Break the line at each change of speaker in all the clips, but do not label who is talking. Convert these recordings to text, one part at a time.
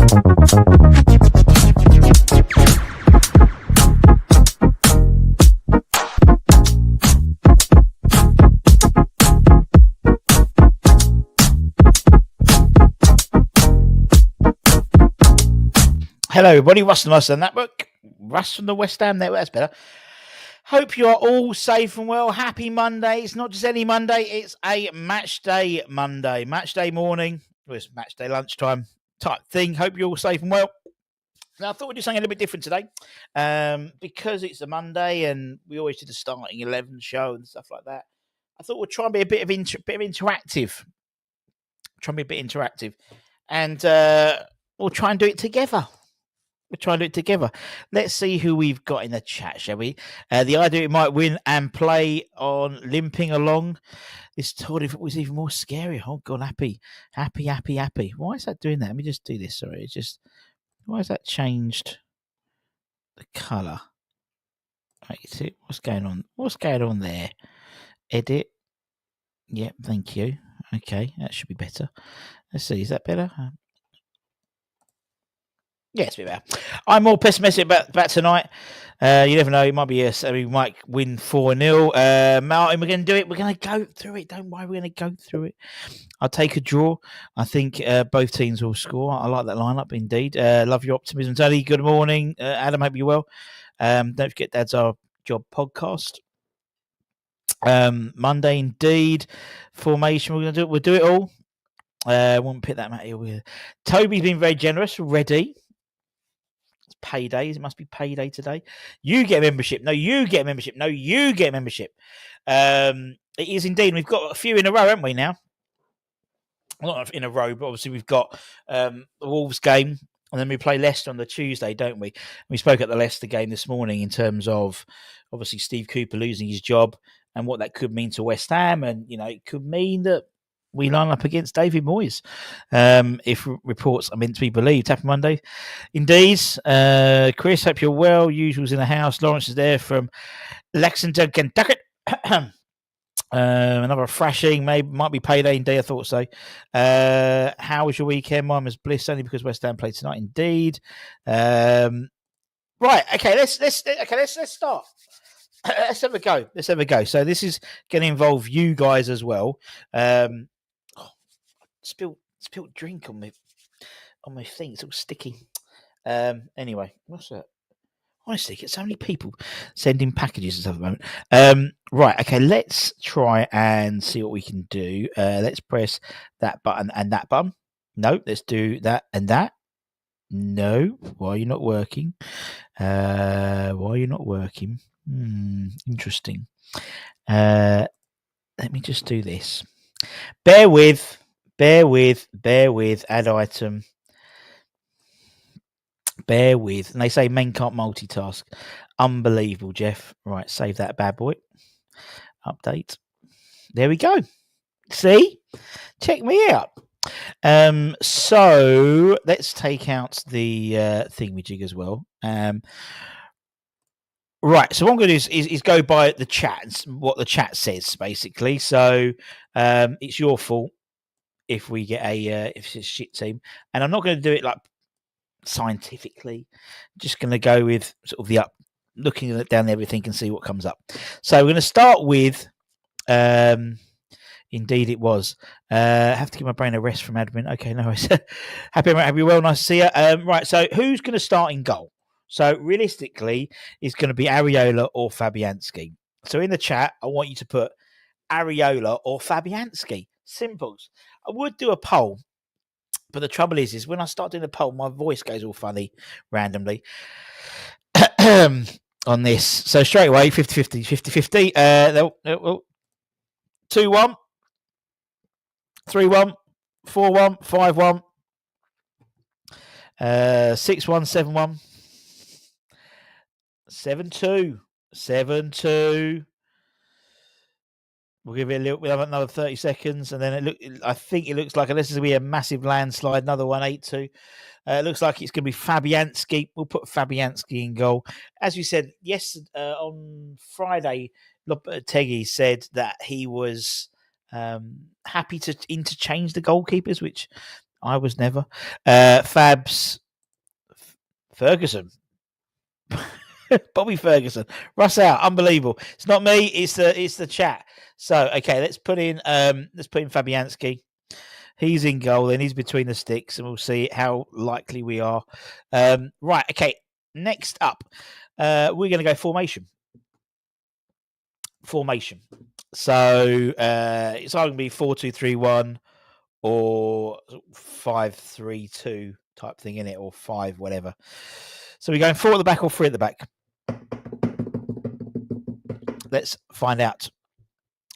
Hello, everybody. Russ from the West Ham Network. Russ from the West Ham Network. That's better. Hope you are all safe and well. Happy Monday. It's not just any Monday. It's a match day Monday. Match day morning. Well, it's match day lunchtime type thing. Hope you're all safe and well. Now, I thought we'd do something a little bit different today. Because it's a Monday and we always do the starting 11 show and stuff like that. I thought we'd try and be a bit of interactive. Try and be a bit interactive. And we'll try and do it together. We'll try and do it together. Let's see who we've got in the chat, shall we? The idea it might win and play on limping along. This tour if it was even more scary. Oh, God, happy. Why is that doing that? Let me just do this. Sorry. It's just, why has that changed the colour? Right, what's going on? What's going on there? Edit. Yep, thank you. Okay, that should be better. Let's see. Is that better? Yeah, it's a bit better. I'm more pessimistic about tonight. You never know. It might be we might win 4-0. Martin, we're going to do it. We're going to go through it. Don't worry. We're going to go through it. I'll take a draw. I think both teams will score. I like that lineup indeed. Love your optimism, Tony. Good morning. Adam, hope you're well. Don't forget Dad's Our Job podcast. Monday indeed. Formation. We're going to do it. We'll do it all. Won't pick that matter here. Toby's been very generous already. Paydays. It must be payday today. You get a membership. No, you get a membership. No, you get a membership. It is indeed. We've got a few in a row, haven't we, now? Not in a row, but obviously we've got the Wolves game, and then we play Leicester on the Tuesday, don't we? We spoke at the Leicester game this morning in terms of, obviously, Steve Cooper losing his job and what that could mean to West Ham. And, you know, it could mean that we line up against David Moyes, if reports are meant to be believed. Happy Monday. Indeed. Chris, hope you're well. Usual's in the house. Lawrence is there from Lexington, Kentucky. Another thrashing. Might be payday indeed. I thought so. How was your weekend? Mine was bliss, only because West Ham played tonight. Indeed. Right. Okay. Let's start. Let's have a go. So this is going to involve you guys as well. Spilled drink on my thing. It's all sticky. Anyway, what's that? Honestly, get so many people sending packages and stuff at the moment. Right, okay, let's try and see what we can do. Let's press that button and that button. No, let's do that and that. No, why are you not working? Interesting. Let me just do this. Bear with, add item. Bear with. And they say men can't multitask. Unbelievable, Jeff. Right, save that bad boy. Update. There we go. See? Check me out. So let's take out the thingamajig as well. Right, so what I'm going to do is go by the chat, what the chat says, basically. So it's your fault if we get if it's a shit team. And I'm not going to do it like scientifically. I'm just going to go with sort of looking down everything and see what comes up. So we're going to start with, indeed it was. Have to give my brain a rest from admin. Okay, no worries. Happy well, nice to see you. Right, so who's going to start in goal? So realistically, it's going to be Areola or Fabianski. So in the chat, I want you to put Areola or Fabianski. Simples. I would do a poll, but the trouble is when I start doing the poll, my voice goes all funny randomly on this. So straight away, 50-50, 50-50. 2-1, 3-1, 4-1, 5-1, 6-1, 7-1. 7-2. 7-2. We'll give it we'll have another 30 seconds, and then I think it looks like, unless there's going to be a massive landslide, another 8-2. It looks like it's going to be Fabianski. We'll put Fabianski in goal. As you said, yes, on Friday, Lopetegui said that he was happy to interchange the goalkeepers, which I was never. Fabs Ferguson. Bobby Ferguson. Russ out. Unbelievable. It's not me, it's the chat. So okay, let's put in Fabianski. He's in goal, then he's between the sticks, and we'll see how likely we are. Right, okay. Next up, we're going to go formation. So it's either going to be 4-2-3-1 or 5-3-2 type thing in it, or 5 whatever. So we're going 4 at the back or 3 at the back. Let's find out.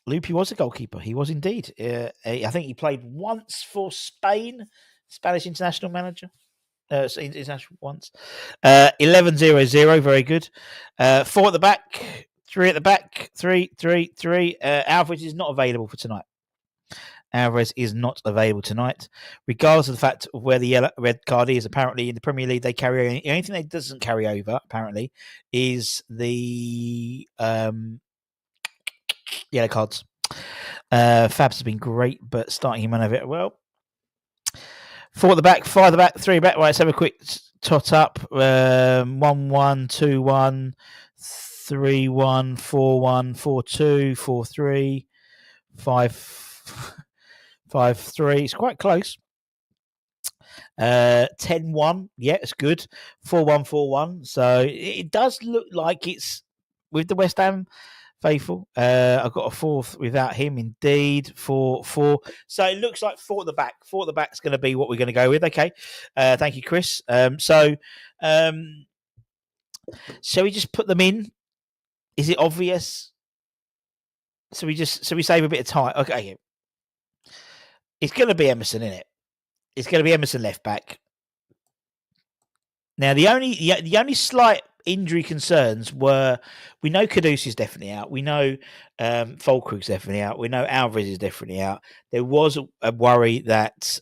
Loopy was a goalkeeper. He was indeed. I think he played once for Spain, Spanish international manager. International once. 11-0-0, very good. 4 at the back, 3 at the back, 3-3-3. Alvarez is not available for tonight. Regardless of the fact of where the red card is. Apparently, in the Premier League, they carry anything that doesn't carry over. Apparently, is the yellow cards. Fabs has been great, but starting him on of it well. 4 at the back, 5 at the back, 3 back. Right, let's have a quick tot up. 1-1, 2-1, 3-1, 4-1, 4-2, 4-3, 5-3. It's quite close. 10-1. Yeah, it's good. 4-1, 4-1. So it does look like it's with the West Ham faithful. I've got a 4th without him, indeed. 4-4. So it looks like 4 at the back. 4 at the back is going to be what we're going to go with. Okay. Thank you, Chris. So shall we just put them in? Is it obvious? So we save a bit of time. Okay. It's going to be Emerson, isn't it? It's going to be Emerson left back. Now, the only slight injury concerns were, we know Kudus is definitely out. We know Fulkrug's definitely out. We know Alvarez is definitely out. There was a worry that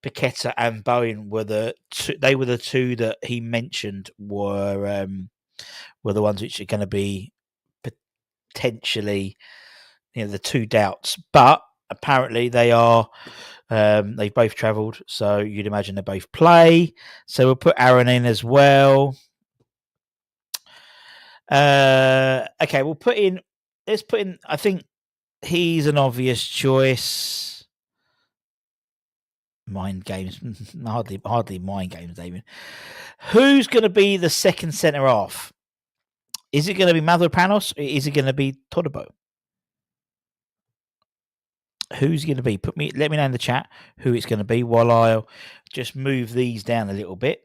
Paqueta and Bowen were the two that he mentioned were the ones which are going to be potentially, the 2 doubts. But apparently they are. They've both travelled, so you'd imagine they both play. So we'll put Aaron in as well. Okay, let's put in. I think he's an obvious choice. Mind games, hardly mind games, David. Who's going to be the second centre half? Is it going to be Mavropanos or is it going to be Todibo? Who's going to be? Let me know in the chat who it's going to be, while I'll just move these down a little bit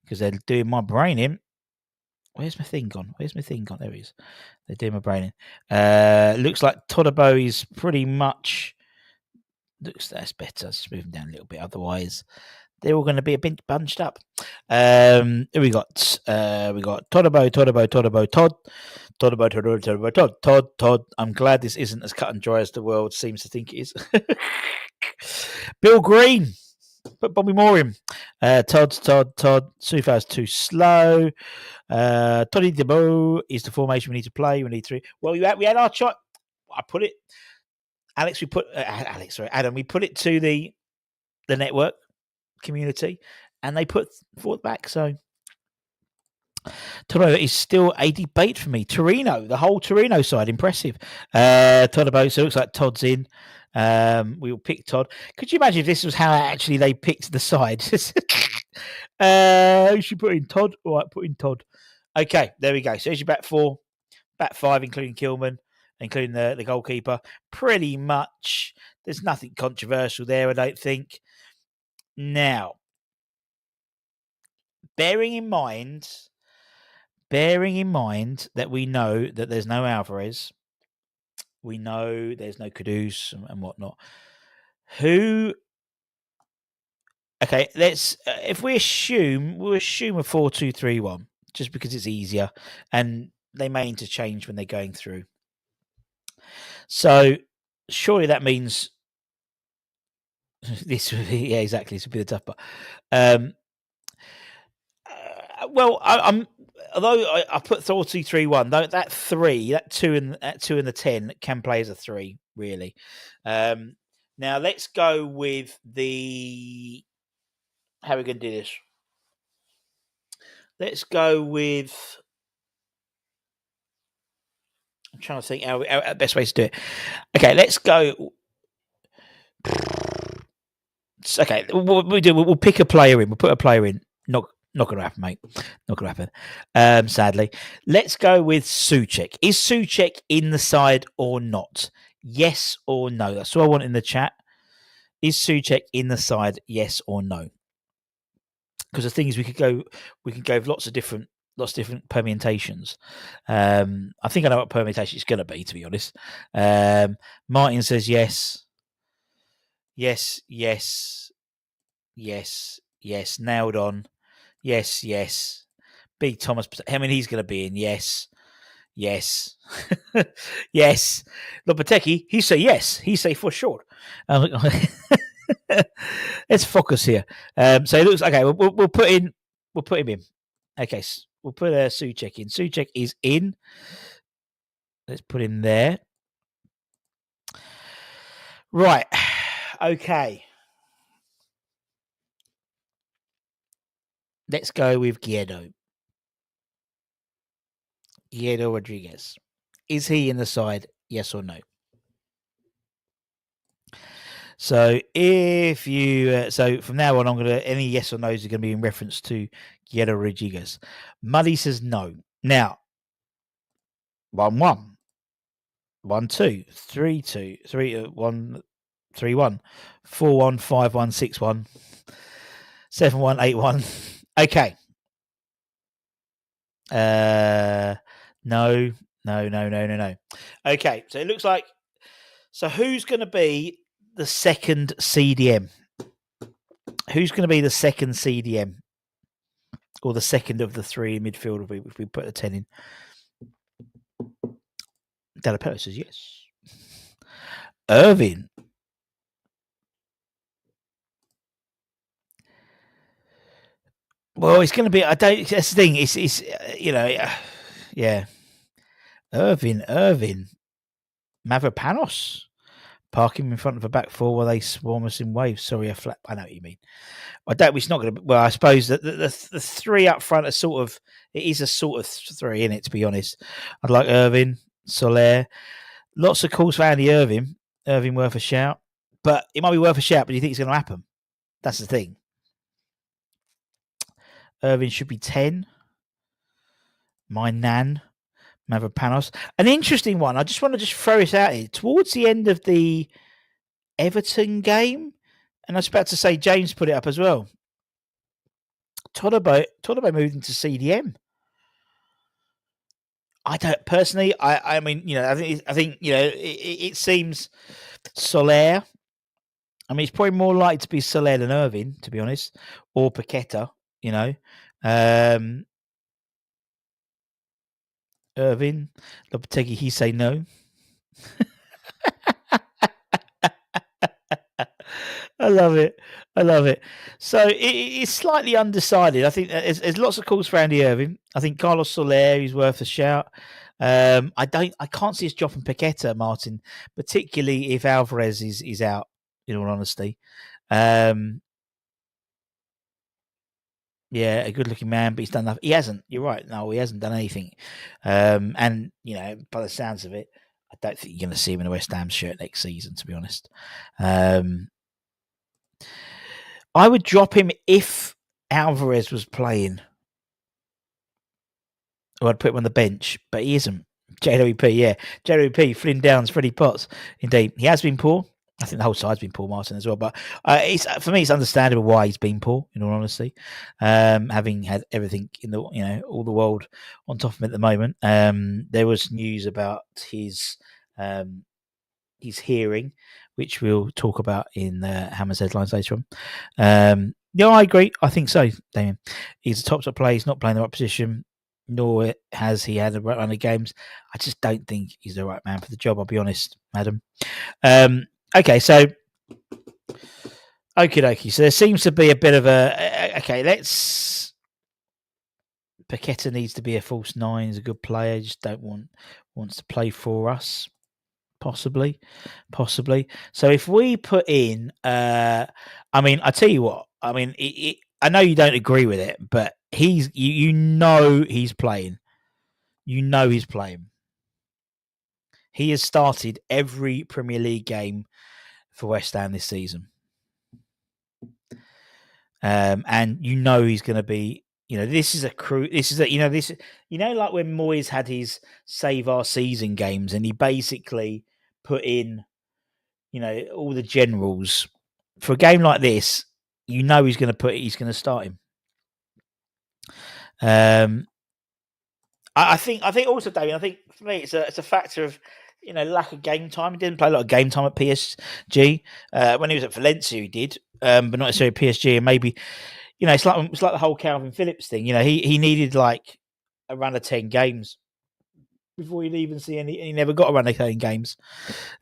because they're doing my brain in. Where's my thing gone? There he is. They're doing my brain in. Looks like Todibo is pretty much. That's better. Just move them down a little bit. Otherwise, they're all going to be a bit bunched up. We got Todibo, Todd. I'm glad this isn't as cut and dry as the world seems to think it is. Bill Green, put Bobby Moore in. Todd. Sufa's too slow. Toddy Debo is the formation we need to play. We need 3. Well, we had our shot. I put it. Adam. We put it to the network community, and they put 4 back. So Torino is still a debate for me. Torino, the whole Torino side, impressive. Todibo, so it looks like Todd's in. We will pick Todd. Could you imagine if this was how actually they picked the side? Who should put in Todd? All right, put in Todd. Okay, there we go. So there's your back 4, back 5, including Kilman, including the goalkeeper. Pretty much, there's nothing controversial there, I don't think. Now, bearing in mind that we know that there's no Alvarez, we know there's no Kudus and whatnot. Okay, let's if we'll assume a 4-2-3-1 just because it's easier, and they may interchange when they're going through. So surely that means this would be, yeah, exactly. This would be the tough part. Well, I'm although I put 4-2-3-1, though that 3, that 2 and the 10 can play as a 3, really. Now let's go with the. How are we going to do this? Let's go with. I'm trying to think how the best way to do it. Okay, let's go. Okay, we'll pick a player in. We'll put a player in. Not going to happen, mate. Not going to happen. Sadly, let's go with Souček. Is Souček in the side or not? Yes or no? That's what I want in the chat. Is Souček in the side? Yes or no? Because the thing is, we can go with lots of different permutations. I think I know what permutation it's going to be. To be honest, Martin says yes. Yes. Nailed on. Yes. Big Thomas. How many he's going to be in? Yes. Yes. Lopetegi, he say yes. He say for sure. Let's focus here. So it looks okay. We'll put him in. Okay, we'll put Souček in. Souček is in. Let's put him there. Right. Okay. Let's go with Guido Rodriguez. Is he in the side? Yes or no? So if you, so from now on, I'm going to, any yes or no's are going to be in reference to Guido Rodriguez. Muddy says no. Now, 1-1, 1-2, 3-2, 3-1, 3-1, 4-1, 5-1, 6-1, 7-1, 8-1. Okay. No. Okay, so it looks like, so who's going to be the second CDM? Who's going to be the second CDM? Or the second of the three in midfield if we put a 10 in? Delapello says yes. Irvin. Well, it's going to be, I don't, that's the thing, it's you know, yeah. Irvin. Mavropanos. Park him in front of a back four while they swarm us in waves. Sorry, a flap. I know what you mean. It's not going to. Well, I suppose that the three up front are sort of. It is a sort of three in it. To be honest, I'd like Irvin, Soler. Lots of calls for Andy Irvin. Irvin worth a shout, but it might be worth a shout. But do you think it's going to happen? That's the thing. Irvin should be 10. My nan, Mavropanos. An interesting one. I just want to throw this out here. Towards the end of the Everton game, and I was about to say James put it up as well. Todibo moved into CDM. I don't personally. I mean, you know, I think you know, it seems Soler. I mean, it's probably more likely to be Soler than Irvin, to be honest, or Paqueta. You know, Irvin, Lopetegui, he say no. I love it. So it's slightly undecided. I think there's lots of calls for Andy Irvin. I think Carlos Soler is worth a shout. I can't see us dropping Paqueta, Martin, particularly if Alvarez is out. In all honesty, yeah, a good-looking man, but he's done nothing. He hasn't. You're right. No, he hasn't done anything. And you know, by the sounds of it, I don't think you're going to see him in a West Ham shirt next season. To be honest, I would drop him if Alvarez was playing. Or I'd put him on the bench, but he isn't. JWP, yeah. JWP, Flynn Downs, Freddie Potts. Indeed, he has been poor. I think the whole side's been poor, Martin, as well. But for me, it's understandable why he's been poor, in all honesty. Having had everything in the, you know, all the world on top of him at the moment. There was news about his hearing, which we'll talk about in Hammer's headlines later on. Yeah, I agree. I think so, Damien. He's a top player. He's not playing the right position, nor has he had the right run of games. I just don't think he's the right man for the job. I'll be honest, madam. Okay, so okie dokie. So there seems to be a bit of a okay. Paqueta needs to be a false nine. He's a good player. Just wants to play for us. possibly. So if we put in, I mean, I tell you what, I mean, I know you don't agree with it, but you know he's playing. You know he's playing. He has started every Premier League game for West Ham this season. And you know he's going to be, this is a crew. This is like when Moyes had his save our season games, and he basically put in, all the generals for a game like this. You know he's going to start him. I think also, Damien, I think for me it's a factor of lack of game time. He didn't play a lot of game time at PSG. When he was at Valencia, he did, but not necessarily PSG. And maybe it's like the whole Calvin Phillips thing. He needed like a run of 10 games before he'd even see any. And he never got a run of 10 games.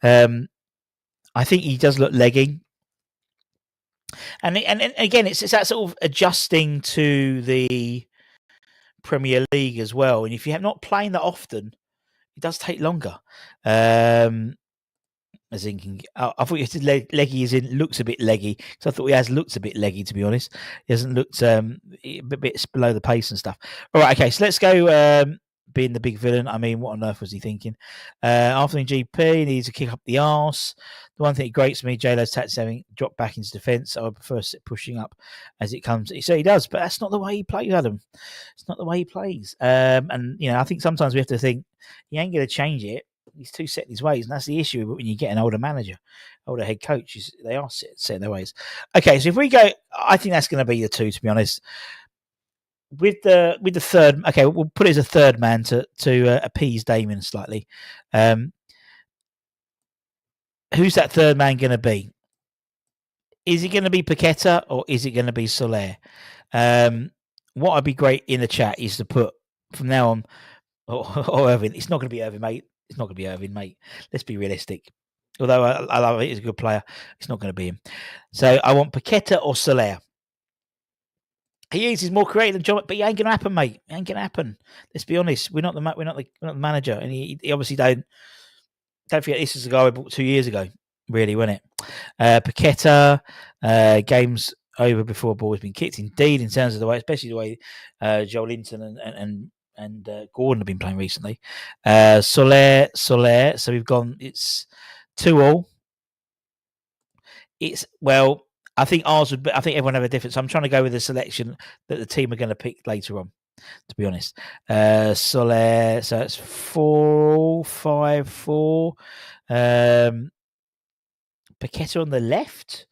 I think he does look leggy. And again, it's that sort of adjusting to the Premier League as well. And if you have not playing that often, it does take longer. As in, I thought you said leggy as in looks a bit leggy. So I thought he has looked a bit leggy, to be honest. He hasn't looked a bit below the pace and stuff. All right, okay, so let's go being the big villain. I mean, what on earth was he thinking? Afternoon GP needs to kick up the arse. The one thing that grates me, J-Lo's tactics having dropped back into defence. I would prefer pushing up as it comes. So he does, but that's not the way he plays, Adam. It's not the way he plays. And, I think sometimes we have to think he ain't going to change it. He's too set in his ways, and that's the issue when you get an older manager, older head coach. They are set in their ways. Okay, so if we go, I think that's going to be the two, to be honest. With the third, okay, we'll put it as a third man to appease Damien slightly. Who's that third man going to be? Is it going to be Paqueta or is it going to be Soler? What would be great in the chat is to put from now on, or Irvin. It's not going to be Irvin, mate. It's not going to be Irvin, mate. Let's be realistic. Although I love it, he's a good player. It's not going to be him. So I want Paqueta or Soler. He's more creative than John, but he ain't going to happen, mate. It ain't going to happen. Let's be honest. We're not the manager, and he obviously don't forget this is the guy we bought 2 years ago. Really, wasn't it? Paqueta, games over before a ball has been kicked. Indeed, in terms of the way, especially the way Joel Linton and Gordon have been playing recently. Soler. So we've gone. It's 2-2. I think ours would. I think everyone have a different. So I'm trying to go with the selection that the team are going to pick later on. To be honest, Soler. So it's 4-5-4. Paqueta on the left.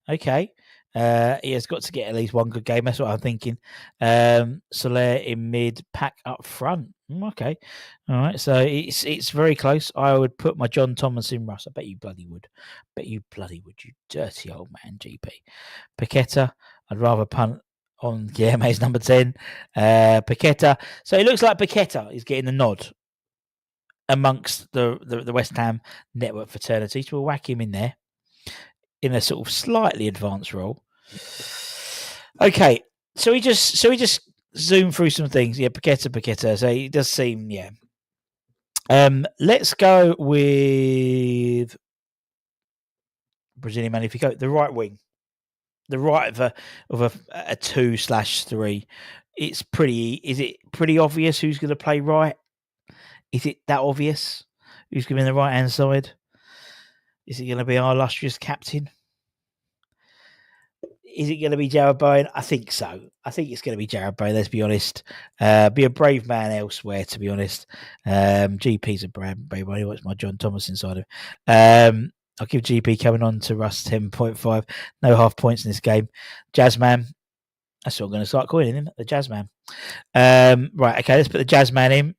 Okay. He has got to get at least one good game. That's what I'm thinking. Soler in mid, Pack up front. Okay. All right. So it's very close. I would put my John Thomas in Russ. I bet you bloody would. You dirty old man, GP. Paqueta, I'd rather punt on Guilherme's number 10. Paqueta. So it looks like Paqueta is getting the nod amongst the West Ham network fraternity. So we'll whack him in there in a sort of slightly advanced role. Okay, so we just zoom through some things. Yeah, Paqueta. So it does seem, yeah. Let's go with Brazilian man. If you go the right wing, the right of a 2/3, it's pretty. Is it pretty obvious who's going to play right? Is it that obvious who's going to be on the right hand side? Is it going to be our illustrious captain? Is it going to be Jarrod Bowen? I think so. I think it's going to be Jarrod Bowen, let's be honest. Be a brave man elsewhere, to be honest. GP's a brave one. He wants my John Thomas inside him. I'll give GP coming on to Russ 10.5. No half points in this game. Jazzman. That's what I'm going to start calling him, the Jazzman. Right, okay, let's put the Jazzman in.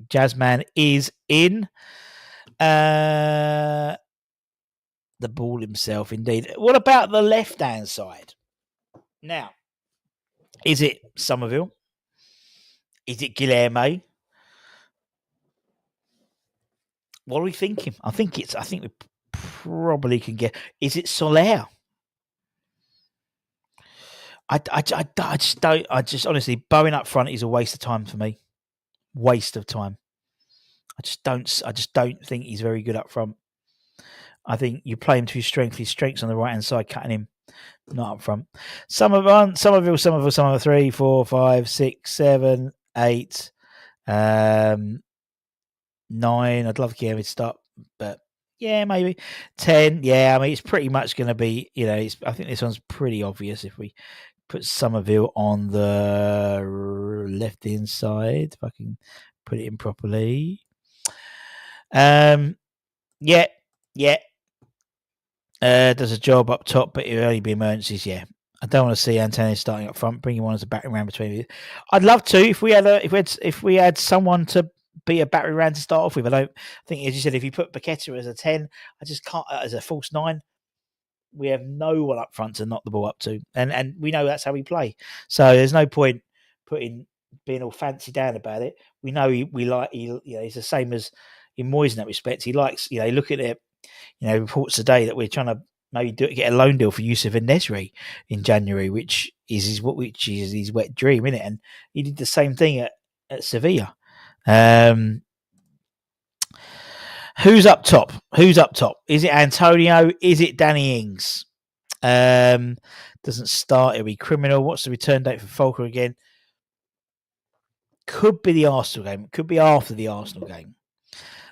Jazzman is in. The ball himself, indeed. What about the left-hand side? Now, is it Somerville? Is it Guilherme? What are we thinking? I think we probably can get. Is it Soler? I just don't. I just honestly, Bowen up front is a waste of time for me. Waste of time. I just don't think he's very good up front. I think you play him to his strength. His strength's on the right hand side, cutting him, not up front. Somerville, 3, 4, 5, 6, 7, 8, 9. I'd love to get him to start, but yeah, maybe 10. Yeah, I mean, it's pretty much going to be, I think this one's pretty obvious if we put Somerville on the left hand side, if I can put it in properly. Yeah. Does a job up top, but it'll only be emergencies. Yeah, I don't want to see Antonio starting up front. Bring him on as a battering ram between. I'd love to if we had someone to be a battering ram to start off with. I think, as you said, if you put Paqueta as a 10, I just can't as a false 9. We have no one up front to knock the ball up to, and we know that's how we play. So there's no point being all fancy down about it. We know he's the same as in Moyes in that respect. He likes, look at it. Reports today that we're trying to maybe get a loan deal for Yusuf Nesri in January, which is his wet dream, isn't it? And he did the same thing at Sevilla. Who's up top? Is it Antonio? Is it Danny Ings? Doesn't start. It'll be criminal. What's the return date for Falker again? Could be the Arsenal game. Could be after the Arsenal game.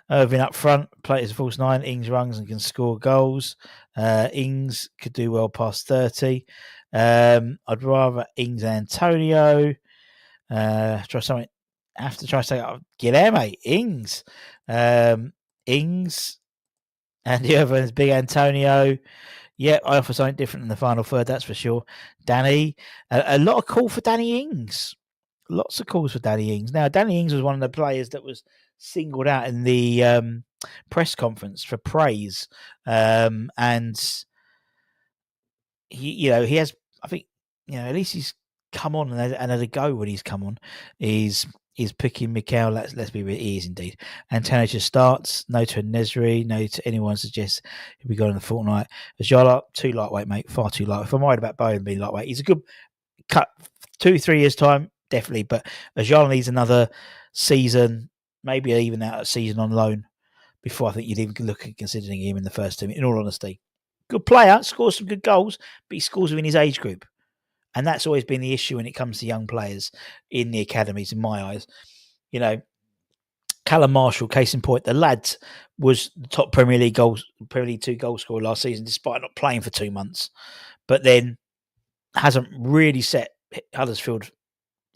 Irving up front, play as a false 9. Ings runs and can score goals. Ings could do well past 30. I'd rather Ings and Antonio. Try something. I have to try something out of Guilherme. Ings. Ings. And the other one's Big Antonio. Yeah, I offer something different in the final third, that's for sure. Danny. A lot of call for Danny Ings. Lots of calls for Danny Ings. Now, Danny Ings was one of the players that was singled out in the press conference for praise, and he has. I think at least he's come on and had a go when he's come on. He's picking Mikel. Let's be real, he is indeed. Antonio just starts. No to Nesri. No to anyone suggests he'll be gone in the fortnight. Ajala, too lightweight, mate. Far too light. If I'm worried about Bowen being lightweight, he's a good cut. 2-3 years time. Definitely, but Ajala needs another season, maybe even out a season on loan before I think you'd even look at considering him in the first team. In all honesty, good player, scores some good goals, but he scores within his age group, and that's always been the issue when it comes to young players in the academies. In my eyes, Callum Marshall, case in point, the lad was the top Premier League 2 goal scorer last season, despite not playing for 2 months, but then hasn't really set Huddersfield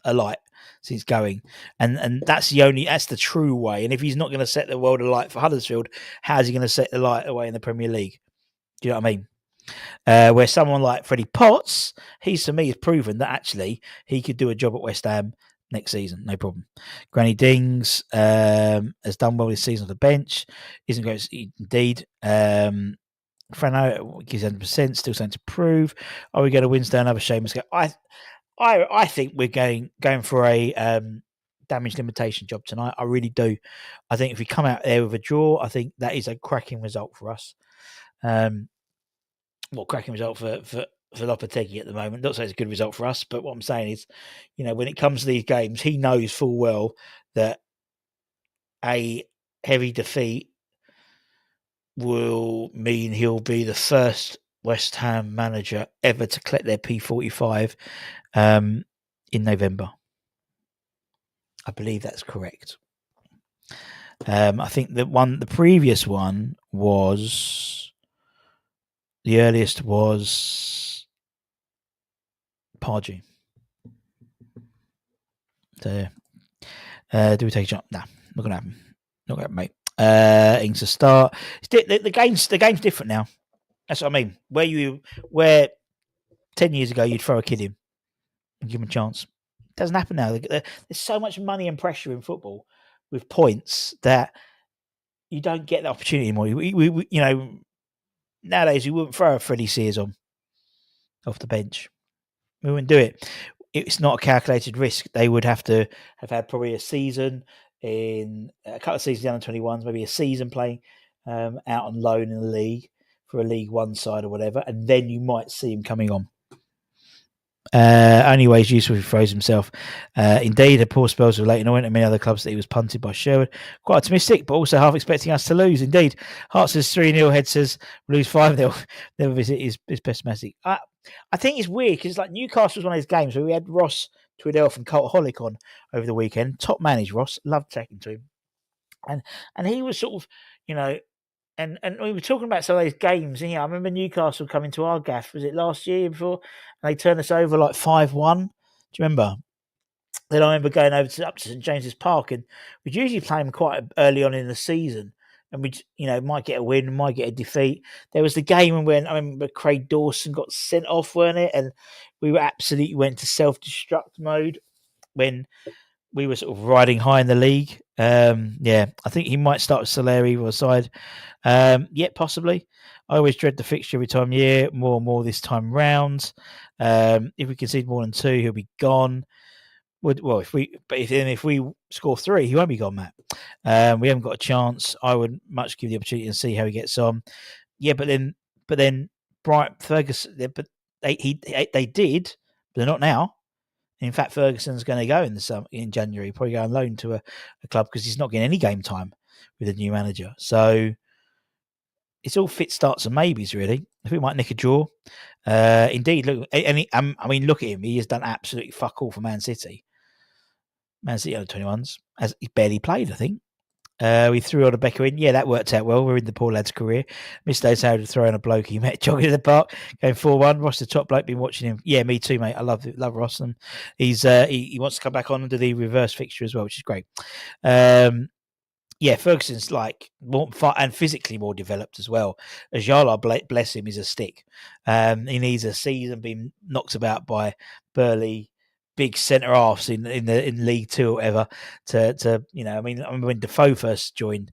alight since going, and that's the true way. And if he's not going to set the world alight for Huddersfield, how's he going to set the light away in the Premier League? Do you know what I mean? Where someone like Freddie Potts, to me has proven that actually he could do a job at West Ham next season, no problem. Granny Dings has done well this season on the bench, isn't going to indeed. Frano gives 100%, still something to prove. Are we going to Wednesday? Another Seamus go? I think we're going for a damage limitation job tonight. I really do. I think if we come out there with a draw, I think that is a cracking result for us. Cracking result for Lopetegui at the moment. Not saying it's a good result for us, but what I'm saying is, when it comes to these games, he knows full well that a heavy defeat will mean he'll be the first West Ham manager ever to collect their P45 in November. I believe that's correct. I think the previous one was the earliest was Pardew. So, do we take a shot? Nah, not gonna happen. Not gonna happen, mate. Ings to start. The game's different now. That's what I mean. Where 10 years ago you'd throw a kid in and give him a chance. It doesn't happen now. There's so much money and pressure in football with points that you don't get the opportunity anymore. We nowadays we wouldn't throw a Freddie Sears on off the bench. We wouldn't do it. It's not a calculated risk. They would have to have had probably a season in a couple of seasons down in 21s, maybe a season playing out on loan in the league for a League One side or whatever, and then you might see him coming on. Only way he's useful if he throws himself. Indeed, a poor spells of late and many other clubs that he was punted by Sherwood. Quite optimistic, but also half expecting us to lose. Indeed, Heart says 3-0, Head says lose 5-0. Never visit is pessimistic. I think it's weird because like Newcastle was one of those games where we had Ross Twiddell from Cultaholic on over the weekend. Top man is Ross. Loved talking to him. And he was sort of, and we were talking about some of those games. And I remember Newcastle coming to our gaff. Was it last year before? And they turned us over like 5-1. Do you remember? Then I remember going up to St James's Park, and we'd usually play them quite early on in the season, and we, might get a win, might get a defeat. There was the game when I remember Craig Dawson got sent off, weren't it? And we were absolutely went to self-destruct mode when we were sort of riding high in the league. I think he might start with Soleri or side. Possibly. I always dread the fixture every time. Yeah, more and more this time round. If we concede more than 2, he'll be gone. If we score 3, he won't be gone, Matt. We haven't got a chance. I would much give the opportunity and see how he gets on. Yeah, but then Bright Ferguson, but they did, but they're not now. In fact, Ferguson's going to go in January, probably go on loan to a club because he's not getting any game time with a new manager. So it's all fit starts and maybes, really. I think we might nick a draw. Indeed, look, look at him. He has done absolutely fuck all for Man City. Man City under 21s. As he's barely played, I think. We threw on a Becker in. Yeah, that worked out well. We're in the poor lad's career. Missed those how to throw on a bloke he met jogging in the park, going 4-1. Ross, the top bloke, been watching him. Yeah, me too, mate. I love Ross, and he's he wants to come back on and do the reverse fixture as well, which is great. Ferguson's like more and physically more developed as well. Ajala, bless him, is a stick. He needs a season being knocked about by burly big centre halves in League Two or whatever. I remember when Defoe first joined,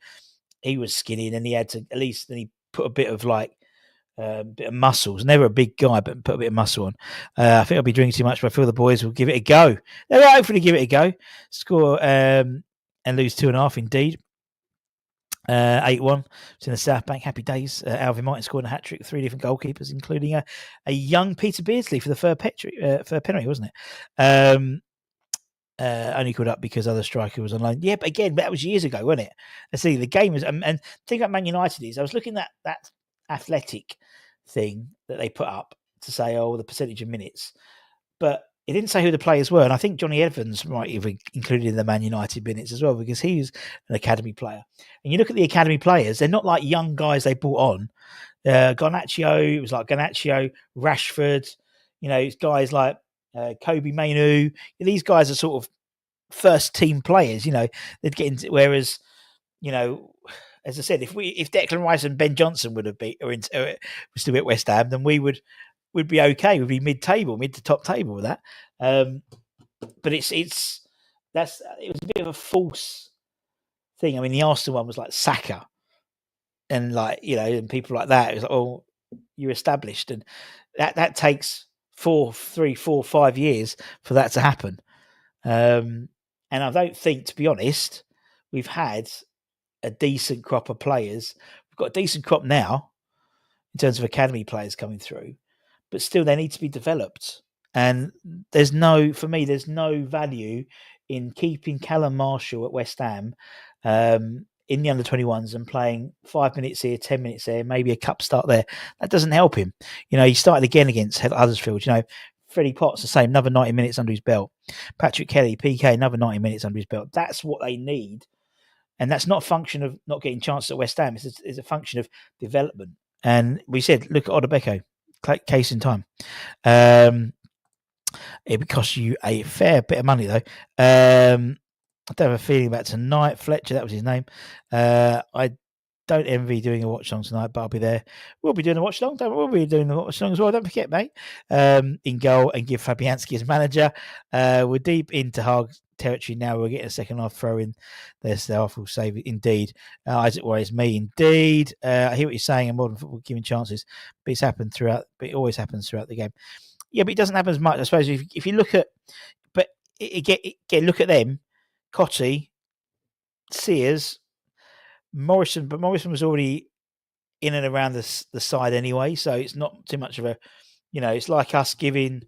he was skinny, and then he had to then he put a bit of bit of muscles. Never a big guy, but put a bit of muscle on. I think I'll be drinking too much, but I feel the boys will give it a go. They'll hopefully give it a go. Score and lose 2.5 indeed. 8-1. It's in the South Bank. Happy days. Alvin Martin scored a hat-trick, 3 different goalkeepers, including a young Peter Beardsley for the third penalty, wasn't it? Only called up because other striker was on loan. Yeah, but again, that was years ago, wasn't it? I see the game is, and the thing about Man United is, I was looking at that athletic thing that they put up to say, the percentage of minutes, but it didn't say who the players were, and I think Johnny Evans might have included in the Man United minutes as well because he was an academy player. And you look at the academy players; they're not like young guys they brought on. Garnacho, it was like Garnacho, Rashford. It's guys like Kobe Mainu. These guys are sort of first team players. They'd get into. Whereas, as I said, if Declan Rice and Ben Johnson would have been were still at West Ham, then we'd be okay. We'd be mid to top table with that. But it was a bit of a false thing. I mean, the Arsenal one was like Saka, and and people like that. It was like, you're established, and that takes 3, 4, 5 years for that to happen. And I don't think, to be honest, we've had a decent crop of players. We've got a decent crop now in terms of academy players coming through. But still, they need to be developed. And there's no value in keeping Callum Marshall at West Ham in the under-21s and playing 5 minutes here, 10 minutes there, maybe a cup start there. That doesn't help him. He started again against Huddersfield. Freddie Potts the same, another 90 minutes under his belt. Patrick Kelly, PK, another 90 minutes under his belt. That's what they need. And that's not a function of not getting chances at West Ham. It's a function of development. And we said, look at Odobeko. Case in time. It would cost you a fair bit of money, though. I don't have a feeling about tonight. Fletcher, that was his name. I don't envy doing a watch long tonight, but I'll be there. We'll be doing a watch long. We'll be doing the watch long as well. Don't forget, mate. In goal and give Fabianski as manager. We're deep into hard territory now. We're getting a second half throw in. There's the half will save it indeed. Isaac worries me indeed. I hear what you're saying in modern football giving chances, but it's happened throughout. But it always happens throughout the game. Yeah, but it doesn't happen as much, I suppose. If you look at, but look at them, Cotty, Sears, Morrison, but Morrison was already in and around the side anyway, so it's not too much of a, it's like us giving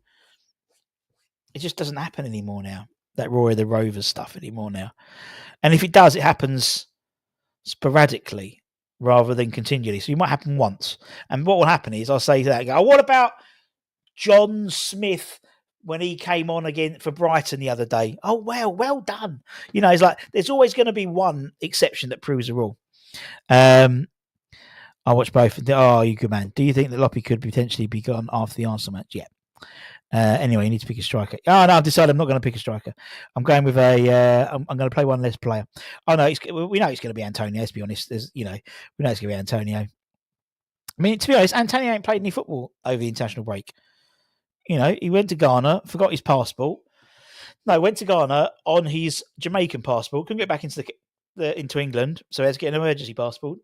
It just doesn't happen anymore now. That Roy of the Rovers stuff anymore now. And if it does, it happens sporadically rather than continually. So it might happen once. And what will happen is I'll say that, go, what about John Smith when he came on again for Brighton the other day? Oh, well done. It's like there's always going to be one exception that proves the rule. I watched both. Oh, you good man. Do you think that Loppy could potentially be gone after the Arsenal match? Yeah. Anyway, you need to pick a striker. Oh no, I've decided I'm not going to pick a striker. I'm going with I'm going to play one less player. Oh no, we know it's going to be Antonio. Let's be honest. We know it's going to be Antonio. I mean, to be honest, Antonio ain't played any football over the international break. He went to Ghana, forgot his passport. No, went to Ghana on his Jamaican passport. Couldn't get back into England, so he had to get an emergency passport.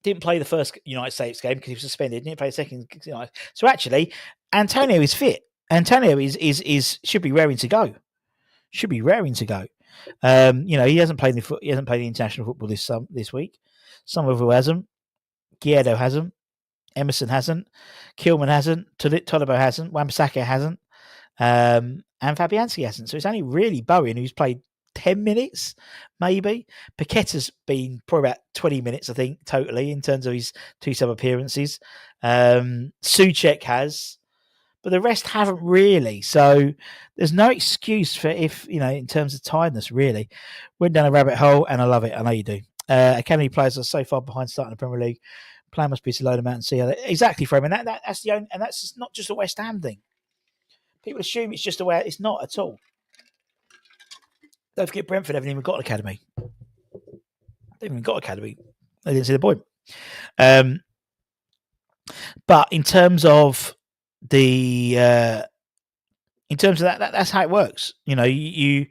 Didn't play the first United States game because he was suspended. Didn't play the second. So actually, Antonio is fit. Antonio is should be raring to go. Should be raring to go. He hasn't played the international football this week. Somerville hasn't. Guerrero hasn't. Emerson hasn't. Kilman hasn't. Tolibo hasn't. Wan-Bissaka hasn't. And Fabianski hasn't. So it's only really Bowen who's played 10 minutes, maybe. Paqueta's been probably about 20 minutes, I think, totally, in terms of his 2 sub appearances. Souček has, but the rest haven't really. So there's no excuse for in terms of tiredness, really. Went down a rabbit hole, and I love it. I know you do. Academy players are so far behind starting the Premier League. Plan must be to load them out and see how exactly for him. And that's the only, and that's not just a West Ham thing. People assume it's just a way. It's not at all. Don't forget, Brentford haven't even got an academy. They haven't even got academy. They didn't see the point. But in terms of that, that's how it works. You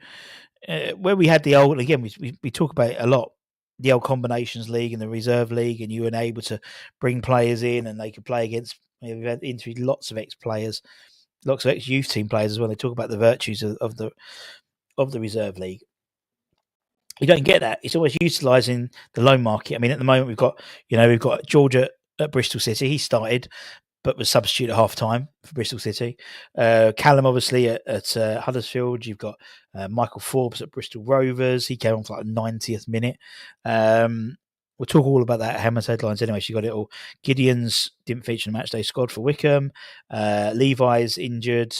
where we had the old, again, we talk about it a lot, the old combinations league and the reserve league, and you were able to bring players in and they could play against. We've had interviewed lots of ex-players, lots of ex-youth team players as well. They talk about the virtues of the reserve league. You don't get that. It's always utilising the loan market. I mean, at the moment we've got George at Bristol City. He started, but was substitute at half time for Bristol City. Callum, obviously, at Huddersfield. You've got Michael Forbes at Bristol Rovers. He came on for like the 90th minute. We'll talk all about that at Hammer's headlines anyway. She got it all. Gideon's didn't feature in the matchday squad for Wickham. Levi's injured.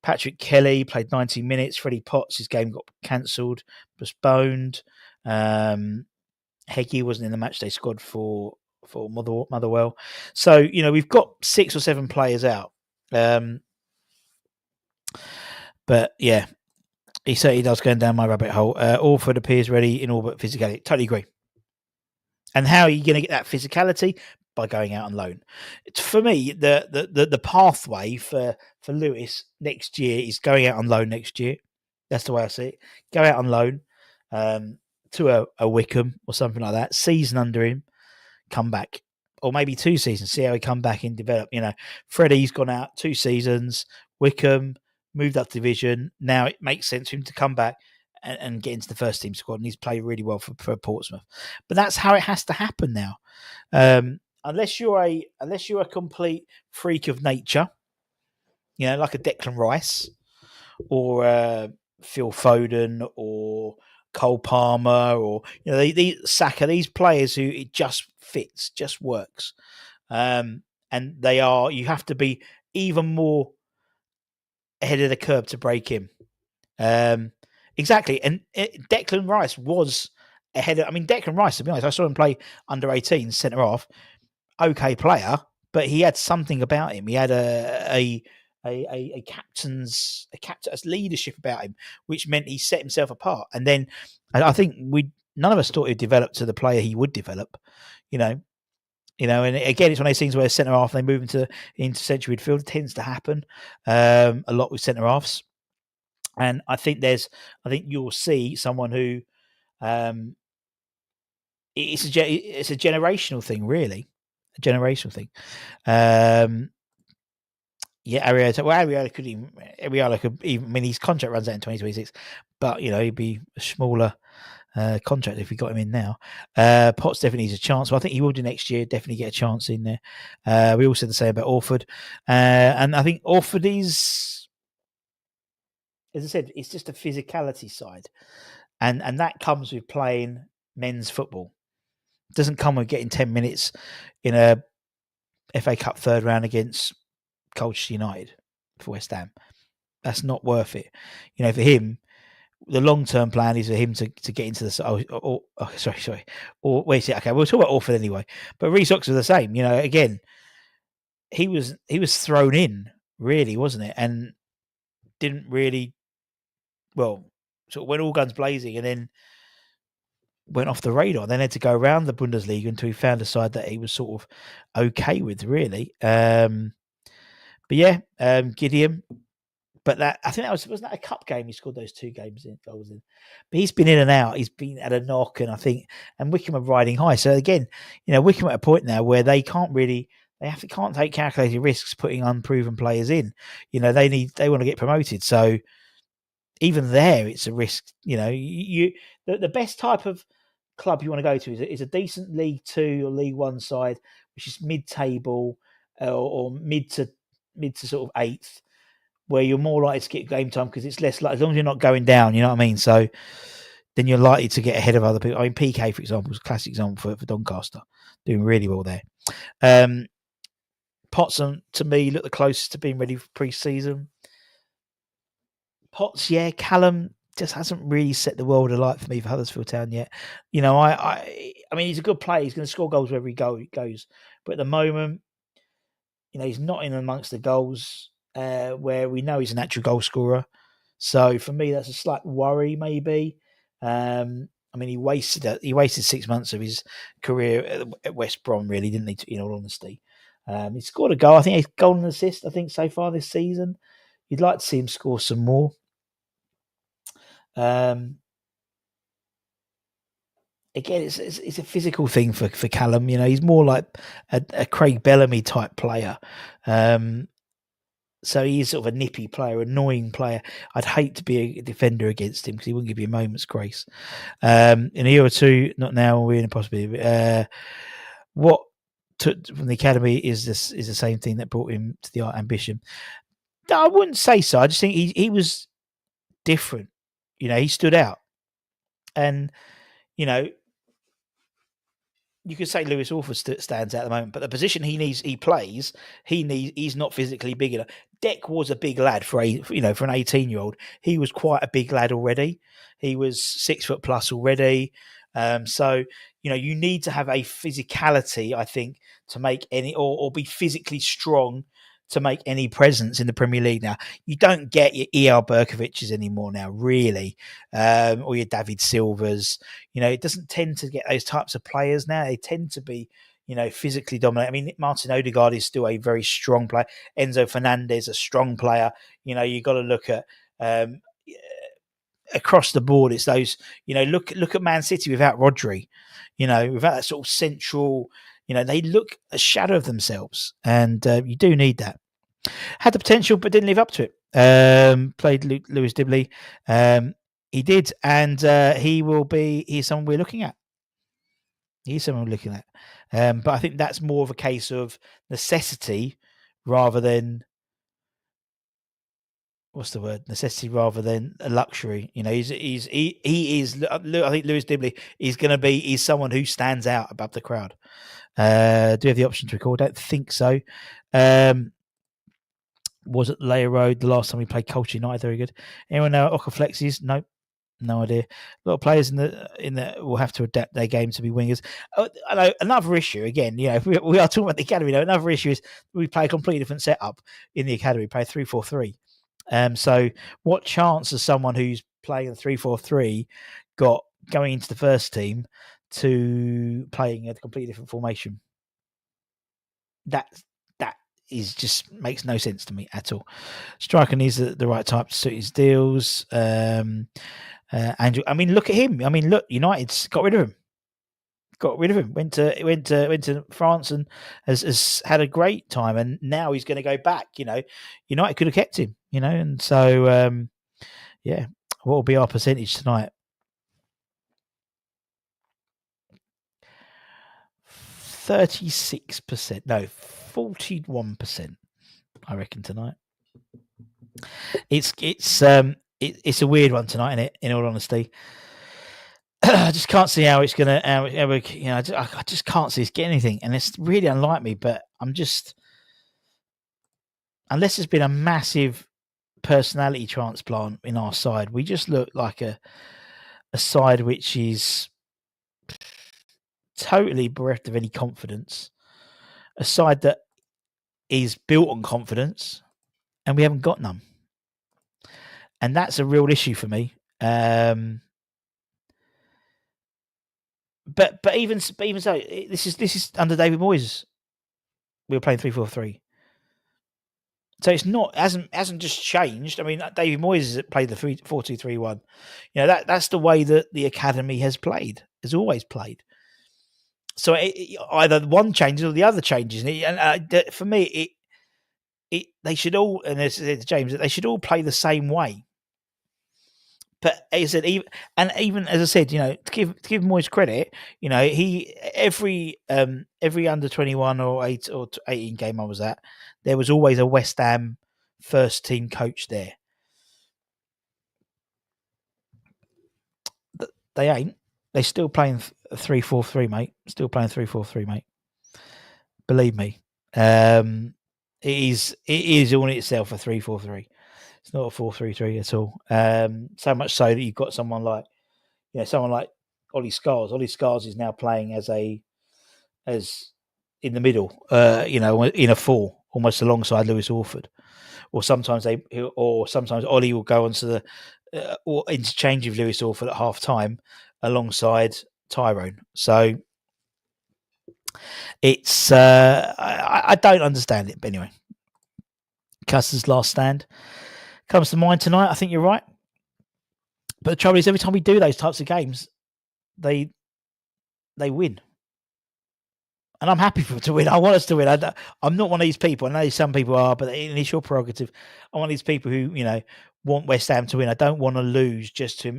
Patrick Kelly played 90 minutes. Freddie Potts, his game got cancelled, postponed. Heggie wasn't in the matchday squad for Motherwell. So, we've got 6 or 7 players out. But yeah, he certainly does going down my rabbit hole. Orford appears ready in all but physicality. Totally agree. And how are you going to get that physicality? By going out on loan. For me, the pathway for Lewis next year is going out on loan next year. That's the way I see it. Go out on loan to a Wickham or something like that. Season under him, come back. Or maybe 2 seasons, see how he come back and develop. Freddie's gone out 2 seasons. Wickham moved up division. Now it makes sense for him to come back and get into the first team squad. And he's played really well for Portsmouth. But that's how it has to happen now. Unless you're a complete freak of nature, like a Declan Rice or Phil Foden or Cole Palmer or Saka, these players who it just fits, just works, and you have to be even more ahead of the curve to break him. Exactly, and Declan Rice was ahead of. I mean, Declan Rice, to be honest, I saw him play under 18 centre half. Okay player, but he had something about him. He had a captain's leadership about him, which meant he set himself apart. And then I think none of us thought he'd develop to the player he would develop. And again, it's one of those things where centre half they move into central midfield. It tends to happen a lot with centre halves, and I think you'll see someone who it's a generational thing, really. A generational thing. Arriola could even. I mean, his contract runs out in 2026, but he'd be a smaller contract if we got him in now. Potts definitely needs a chance. Well, I think he will do next year. Definitely get a chance in there. We all said the same about Orford, and I think Orford is as I said, it's just a physicality side, and that comes with playing men's football. It doesn't come with getting 10 minutes in a FA Cup third round against Colchester United for West Ham. That's not worth it. For him, the long term plan is for him to get into the. Sorry. Or wait, okay, we'll talk about Orford anyway. But Reece Oxford the same. Again, he was thrown in, really, wasn't it? And didn't really, sort of went all guns blazing, and then went off the radar. Then had to go around the Bundesliga until he found a side that he was sort of okay with, really. But yeah, Gideon. But I think wasn't that a cup game he scored those 2 goals in. But he's been in and out. He's been at a knock, and Wickham are riding high. So again, Wickham at a point now where they can't take calculated risks putting unproven players in. They want to get promoted. So even there, it's a risk. The best type of club you want to go to is a decent League 2 or League 1 side, which is mid-table or mid to sort of 8th, where you're more likely to get game time because it's less like, as long as you're not going down, you know what I mean? So then you're likely to get ahead of other people. I mean, PK, for example, is a classic example for Doncaster, doing really well there. Potts, to me, look the closest to being ready for pre-season. Potts, yeah. Callum just hasn't really set the world alight for me for Huddersfield Town yet. I mean, he's a good player. He's going to score goals wherever he goes. But at the moment, he's not in amongst the goals where we know he's a natural goal scorer. So for me, that's a slight worry, maybe. I mean, he wasted 6 months of his career at West Brom, really, didn't he? In all honesty, he scored a goal. I think he's goal and assist. I think so far this season. You'd like to see him score some more. Again, it's a physical thing for Callum. He's more like a Craig Bellamy type player. So he's sort of a nippy player, annoying player. I'd hate to be a defender against him because he wouldn't give you a moment's grace. In a year or two, not now, we're in a possibility. What took from the academy is the same thing that brought him to the Art Ambition. No, I wouldn't say so. I just think he was different. He stood out. And, you could say Lewis Orford stands out at the moment, but the position he plays, he's not physically big enough. Deck was a big lad for an 18-year-old. He was quite a big lad already. He was 6 foot plus already. So you need to have a physicality, I think, to make any or be physically strong to make any presence in the Premier League now. You don't get your E.R. Berkovic's anymore now, really, or your David Silvas. It doesn't tend to get those types of players now. They tend to be, physically dominant. I mean, Martin Odegaard is still a very strong player. Enzo Fernandez, a strong player. You've got to look at across the board. It's those, look at Man City without Rodri, without that sort of central. They look a shadow of themselves, and you do need that. Had the potential, but didn't live up to it. Played Lewis Dibley. He did, and he's someone we're looking at. He's someone we're looking at. But I think that's more of a case of necessity rather than necessity rather than a luxury. He is. I think Lewis Dibley is someone who stands out above the crowd. Do you have the option to record? I don't think so. Was at Layer Road the last time we played Colchester United. Very good. Anyone know Okaflexis? Nope. No idea. A lot of players in the will have to adapt their game to be wingers. Another issue again. If we are talking about the academy, another issue is we play a completely different setup in the academy. We play 3-4-3. So what chance has someone who's playing a 3-4-3 got going into the first team to playing a completely different formation? That is just makes no sense to me at all. Striker needs the right type to suit his deals. Andrew, I mean, look at him. I mean, look, United's got rid of him. Went to France and has had a great time, and now he's going to go back. United could have kept him. And so yeah. What will be our percentage tonight? 36%. No, 41%. I reckon tonight. It's it's a weird one tonight, isn't it? In all honesty, I just can't see how it's gonna. I just can't see us getting anything, and it's really unlike me. But I'm just, unless there's been a massive personality transplant in our side, we just look like a side which is totally bereft of any confidence. A side that is built on confidence, and we haven't got none. And that's a real issue for me. But even so, this is under David Moyes. We were playing 3-4-3, so it's not hasn't just changed. I mean, David Moyes has played the 4-2-3-1. You know, that's the way that the academy has always played. So either one changes or the other changes. And for me, they should all, and as James, they should all play the same way. But as I said, even as I said, you know, to give Moyes credit, you know, he every under 21 or 18 game I was at, there was always a West Ham first team coach there. They ain't. They're still playing 3-4-3, mate. Still playing 3-4-3, mate. Believe me, it is all in itself a 3-4-3. It's not a 4-3-3 at all. So much so that you've got someone like Ollie Scars. Ollie Scars is now playing as in the middle, in a 4, almost alongside Lewis Orford. Or sometimes Ollie will go onto the or interchange with Lewis Orford at half time alongside Tyrone. So it's I don't understand it, but anyway. Custer's last stand comes to mind tonight. I think you're right. But the trouble is, every time we do those types of games, they win. And I'm happy to win. I want us to win. I'm not one of these people. I know some people are, but it's your prerogative. I'm one of these people who, you know, want West Ham to win. I don't want to lose just to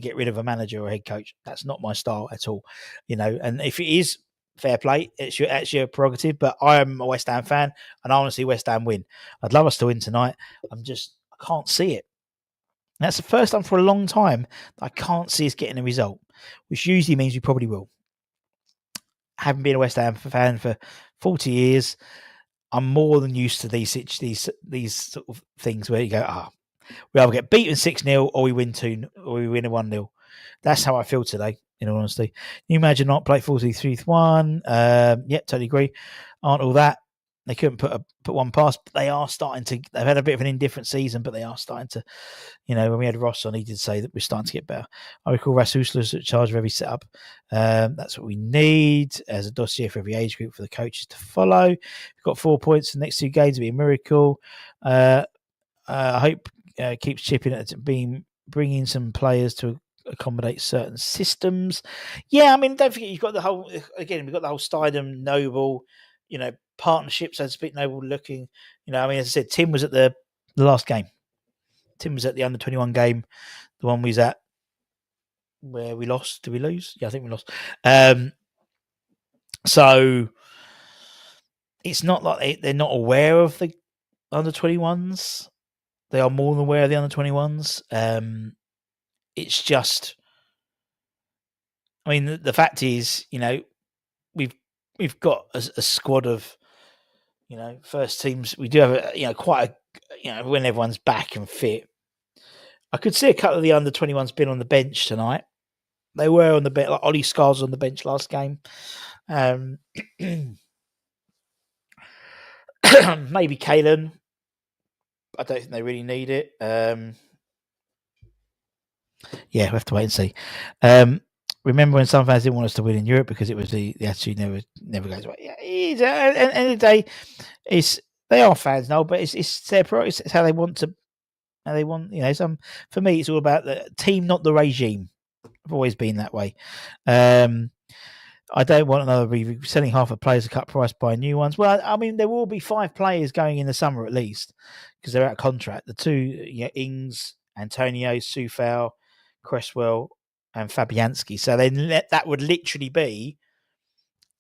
get rid of a manager or a head coach. That's not my style at all. You know, and if it is, fair play, it's your prerogative. But I am a West Ham fan, and I want to see West Ham win. I'd love us to win tonight. I can't see it. And that's the first time for a long time that I can't see us getting a result, which usually means we probably will. Having been a West Ham fan for 40 years, I'm more than used to these sort of things where you go, we either get beaten 6-0 or we win 2 or we win a 1-0. That's how I feel today, in all honesty. You imagine not play 4-3-1. Yeah, totally agree. Aren't all that. They couldn't put one past, but they are starting to. They've had a bit of an indifferent season, but they are starting to. You know, when we had Ross on, he did say that we're starting to get better. I recall Rasmussen's in charge of every setup. That's what we need as a dossier for every age group for the coaches to follow. We've got 4 points. The next 2 games will be a miracle. I hope keeps chipping at bringing some players to accommodate certain systems. Yeah, I mean, don't forget we've got the whole Stidham Noble, you know, partnership, so to speak, Noble looking. You know, I mean, as I said, Tim was at the last game. Tim was at the under 21 game, the one we was at where we lost. Did we lose? Yeah, I think we lost. So it's not like they're not aware of the under 21s. They are more than aware of the under 21s. It's just, I mean, the fact is, you know, we've got a squad of, you know, first teams. We do have quite a, when everyone's back and fit. I could see a couple of the under 21s been on the bench tonight. They were on the bench, like Ollie Scars on the bench last game. Maybe Kalen. I don't think they really need it. Yeah, we have to wait and see. Remember when some fans didn't want us to win in Europe because it was the attitude never goes away. Yeah, at the end of the day, they are fans now, but it's their priorities. It's how they want to. How they want, you know. For me, it's all about the team, not the regime. I've always been that way. I don't want another selling half of players to cut price by new ones. Well, I mean, there will be 5 players going in the summer at least because they're out of contract. The 2, Ings, Antonio, Soufal, Cresswell, and Fabianski. So then that would literally be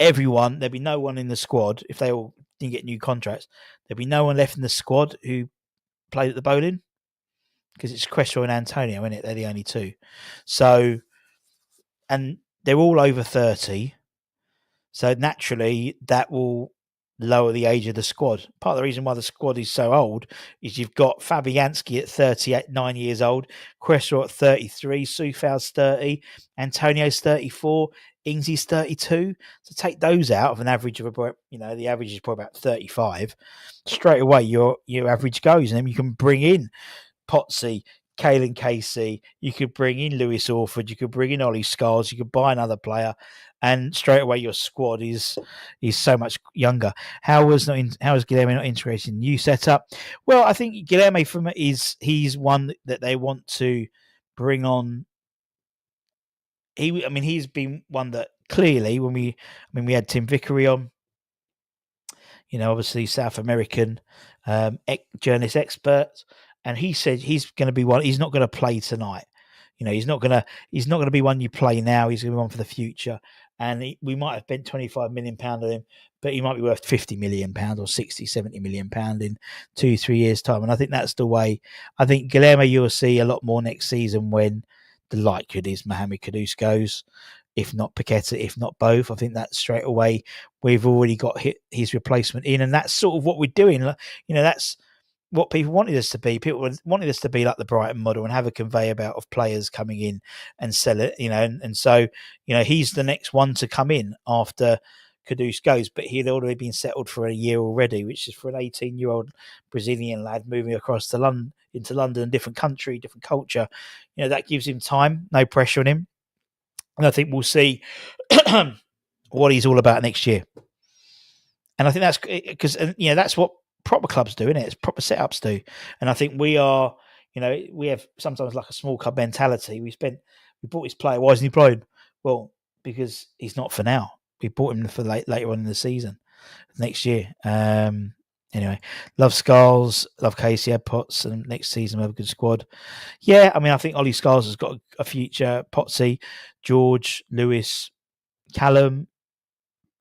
everyone. There'd be no one in the squad if they all didn't get new contracts. There'd be no one left in the squad who played at the bowling because it's Cresswell and Antonio, isn't it? They're the only two. So, and they're all over 30. So naturally, that will lower the age of the squad. Part of the reason why the squad is so old is you've got Fabianski at 39 years old, Cresswell at 33, Soufal's 30, Antonio's 34, Ingsy's 32. So take those out of an average of about, the average is probably about 35. Straight away, your average goes, and then you can bring in Potsy, Caelan Casey, you could bring in Lewis Orford, you could bring in Ollie Scholes, you could buy another player, and straight away your squad is so much younger. How was Guilherme not integrated in the new setup? Well, I think Guilherme he's one that they want to bring on. He's been one that clearly we had Tim Vickery on, obviously South American journalist expert, and he said he's going to be one. He's not going to play tonight. He's not going to be one you play now. He's going to be one for the future. And we might have spent £25 million on him, but he might be worth £50 million or 60, 70 million pound in 2-3 years' time. And I think that's the way. I think Guilherme you'll see a lot more next season when the likelihood is Mohamed Kudus goes, if not Paqueta, if not both. I think that straight away we've already got his replacement in, and that's sort of what we're doing. That's what people wanted us to be. People wanted us to be like the Brighton model and have a conveyor belt of players coming in and sell it, and so, he's the next one to come in after Kudus goes, but he'd already been settled for a year already, which is for an 18-year-old Brazilian lad moving across to London, into London, different country, different culture. That gives him time, no pressure on him. And I think we'll see what he's all about next year. And I think that's because, that's what proper clubs do, isn't it? It's proper setups do. And I think we are, we have sometimes like a small club mentality. We bought this player. Why isn't he playing? Well, because he's not for now. We bought him for later on in the season, next year. Anyway, love Scholes, love Casey, Potts, and next season we have a good squad. Yeah, I think Ollie Scholes has got a future. Potsy, George, Lewis, Callum,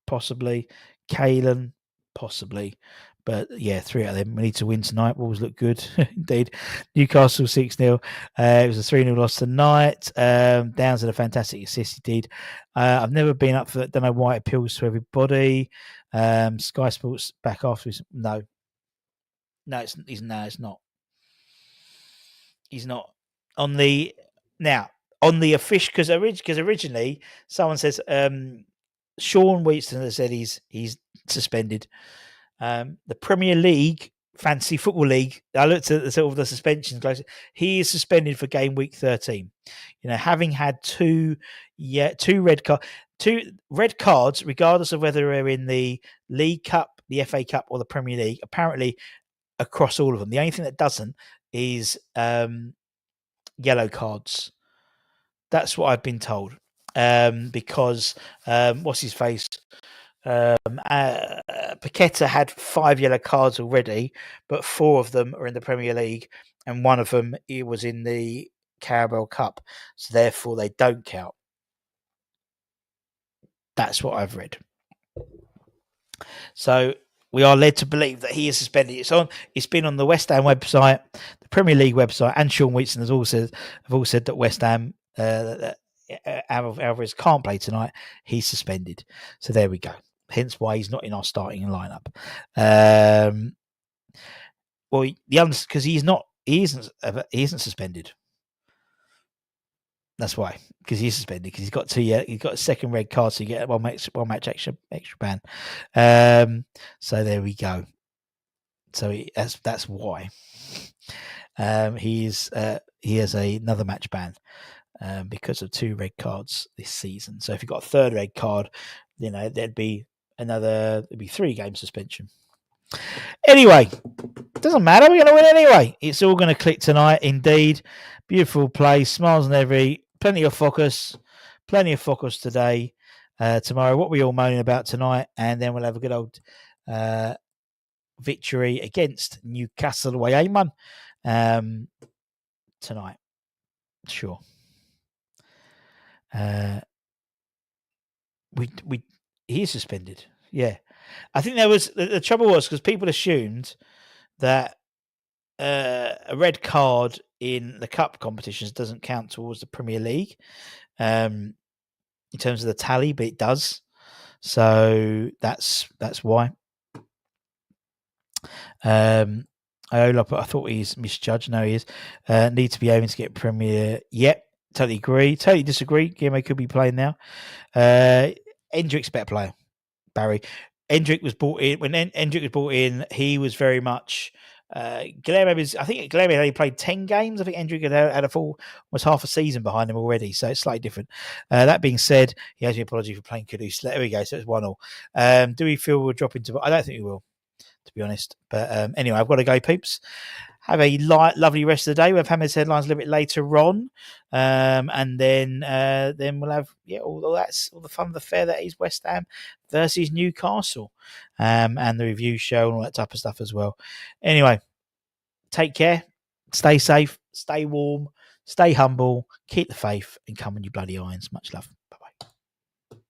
possibly, Caelan, possibly. But yeah, 3 out of them. We need to win tonight. Wolves look good, indeed. Newcastle 6-0. It was a 3-0 loss tonight. Downs had a fantastic assist, he did. I've never been up for that. Don't know why it appeals to everybody. Sky Sports back after. No, it's not. He's not on the official, because originally someone says Sean Wheaton has said he's suspended. The Premier League, Fantasy Football League, I looked at the suspensions closely. He is suspended for game week 13. Having had two red cards, regardless of whether they're in the League Cup, the FA Cup, or the Premier League. Apparently, across all of them, the only thing that doesn't is yellow cards. That's what I've been told. Because what's his face? Paqueta had 5 yellow cards already, but 4 of them are in the Premier League, and one of them was in the Carabao Cup, so therefore they don't count. That's what I've read. So we are led to believe that he is suspended. It's been on the West Ham website, the Premier League website, and Sean Wheaton have all said that West Ham Alvarez can't play tonight. He's suspended. So there we go. Hence why he's not in our starting lineup. Because he isn't suspended. That's why, because he's suspended, because he's got he's got a second red card, so you get one match extra ban. So there we go. So that's why he has another match ban because of 2 red cards this season. So if you've got a third red card, there'd be 3 game suspension. Anyway, doesn't matter. We're going to win anyway. It's all going to click tonight. Indeed, beautiful play, smiles on every. Plenty of focus today. Tomorrow, what we're all moaning about tonight, and then we'll have a good old victory against Newcastle away, Amen. Tonight, sure. He is suspended. Yeah, I think there was the trouble was because people assumed that a red card in the cup competitions doesn't count towards the Premier League in terms of the tally, but it does. So that's why. I thought he's misjudged. No, he is. Need to be aiming to get Premier. Yep, totally agree. Totally disagree. Guillermo could be playing now. Endrick's better player. Barry. Endrick was brought in when Endrick was brought in. He was very much. Guillermo was. I think Guillermo had only played 10 games. I think Endrick had a full, was half a season behind him already. So it's slightly different. That being said, he has an apology for playing Kudus. There we go. So it's 1-1. Do we feel we'll drop into? I don't think we will, to be honest. But anyway, I've got to go, peeps. Have a lovely rest of the day. We'll have Hammer's headlines a little bit later on, and then we'll have all the fun of the fair that is West Ham versus Newcastle, and the review show and all that type of stuff as well. Anyway, take care, stay safe, stay warm, stay humble, keep the faith, and come on, you bloody irons. Much love.